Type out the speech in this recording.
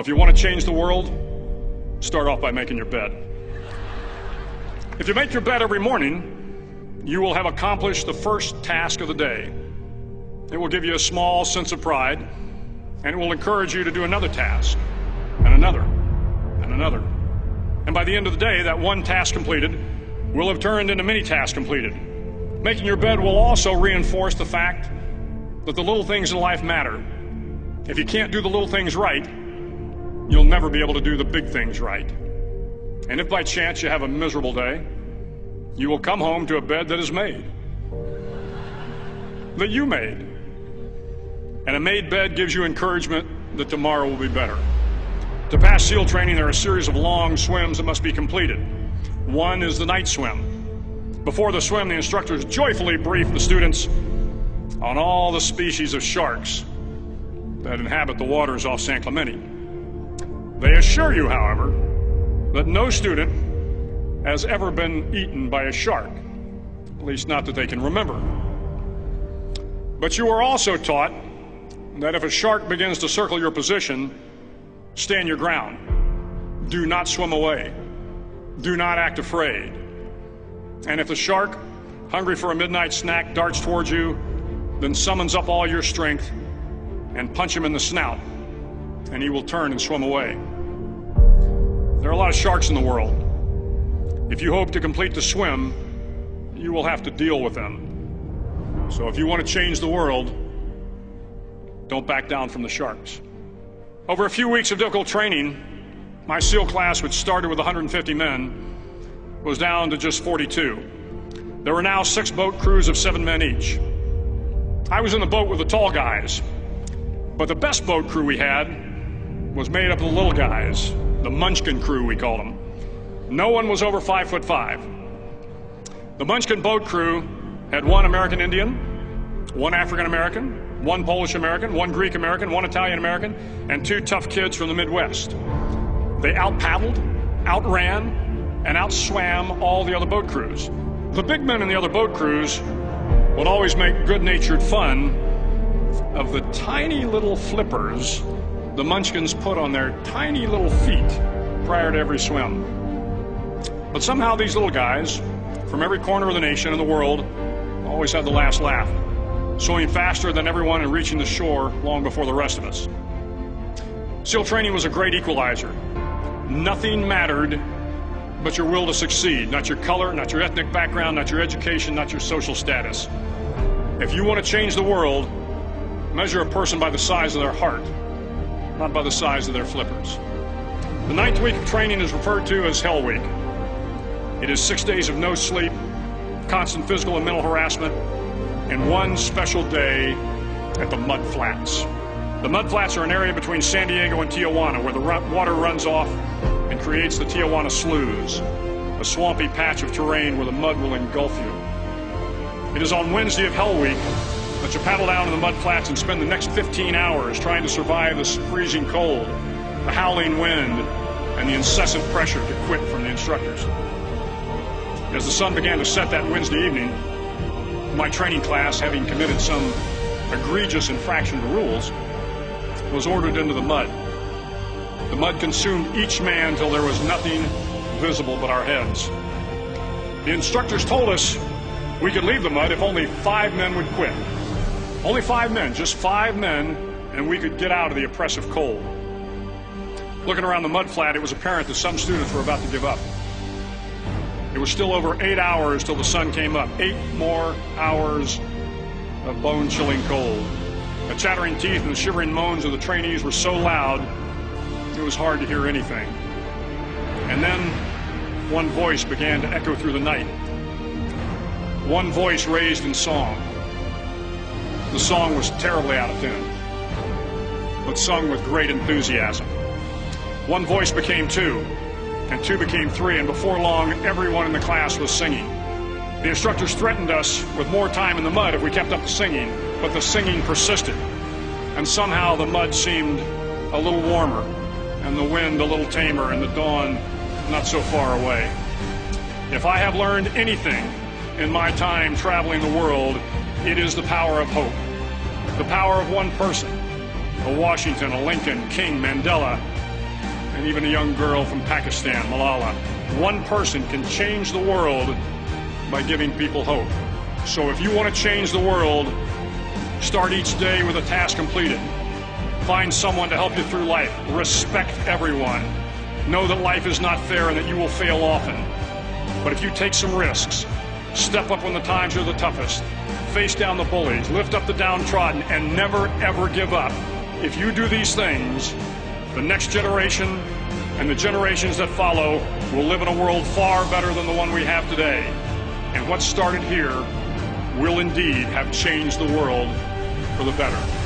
If you want to change the world, start off by making your bed. If you make your bed every morning, you will have accomplished the first task of the day. It will give you a small sense of pride, and it will encourage you to do another task, and another, and another. And by the end of the day, that one task completed will have turned into many tasks completed. Making your bed will also reinforce the fact that the little things in life matter. If you can't do the little things right, you'll never be able to do the big things right. And if by chance you have a miserable day, you will come home to a bed that is made, that you made. And a made bed gives you encouragement that tomorrow will be better. To pass SEAL training, there are a series of long swims that must be completed. One is the night swim. Before the swim, the instructors joyfully brief the students on all the species of sharks that inhabit the waters off San Clemente. They assure you, however, that no student has ever been eaten by a shark, at least not that they can remember. But you are also taught that if a shark begins to circle your position, stand your ground. Do not swim away. Do not act afraid. And if the shark, hungry for a midnight snack, darts towards you, then summons up all your strength and punch him in the snout, and he will turn and swim away. There are a lot of sharks in the world. If you hope to complete the swim, you will have to deal with them. So if you want to change the world, don't back down from the sharks. Over a few weeks of difficult training, my SEAL class, which started with 150 men, was down to just 42. There were now 6 boat crews of 7 men each. I was in the boat with the tall guys, but the best boat crew we had was made up of the little guys, the Munchkin crew, we called them. No one was over 5'5". The Munchkin boat crew had 1 American Indian, 1 African American, 1 Polish American, 1 Greek American, 1 Italian American, and 2 tough kids from the Midwest. They out-paddled, outran, and outswam all the other boat crews. The big men in the other boat crews would always make good-natured fun of the tiny little flippers the Munchkins put on their tiny little feet prior to every swim. But somehow these little guys from every corner of the nation and the world always had the last laugh, swimming faster than everyone and reaching the shore long before the rest of us. SEAL training was a great equalizer. Nothing mattered but your will to succeed, not your color, not your ethnic background, not your education, not your social status. If you want to change the world, measure a person by the size of their heart, not by the size of their flippers. The 9th week of training is referred to as Hell Week. It is 6 days of no sleep, constant physical and mental harassment, and 1 special day at the Mud Flats. The Mud Flats are an area between San Diego and Tijuana where the water runs off and creates the Tijuana Sloughs, a swampy patch of terrain where the mud will engulf you. It is on Wednesday of Hell Week that you paddle down to the Mud Flats and spend the next 15 hours trying to survive the freezing cold, the howling wind, and the incessant pressure to quit from the instructors. As the sun began to set that Wednesday evening, my training class, having committed some egregious infraction to rules, was ordered into the mud. The mud consumed each man till there was nothing visible but our heads. The instructors told us we could leave the mud if only 5 men would quit. Only 5 men, just 5 men, and we could get out of the oppressive cold. Looking around the mud flat, it was apparent that some students were about to give up. It was still over 8 hours till the sun came up. 8 more hours of bone-chilling cold. The chattering teeth and the shivering moans of the trainees were so loud, it was hard to hear anything. And then one voice began to echo through the night. One voice raised in song. The song was terribly out of tune, but sung with great enthusiasm. One voice became 2, and 2 became 3, and before long, everyone in the class was singing. The instructors threatened us with more time in the mud if we kept up the singing, but the singing persisted, and somehow the mud seemed a little warmer, and the wind a little tamer, and the dawn not so far away. If I have learned anything in my time traveling the world, it is the power of hope. The power of one person, a Washington, a Lincoln, King, Mandela, and even a young girl from Pakistan, Malala. One person can change the world by giving people hope. So if you want to change the world, start each day with a task completed. Find someone to help you through life. Respect everyone. Know that life is not fair and that you will fail often. But if you take some risks, step up when the times are the toughest, face down the bullies, lift up the downtrodden, and never ever give up. If you do these things, the next generation and the generations that follow will live in a world far better than the one we have today. And what started here will indeed have changed the world for the better.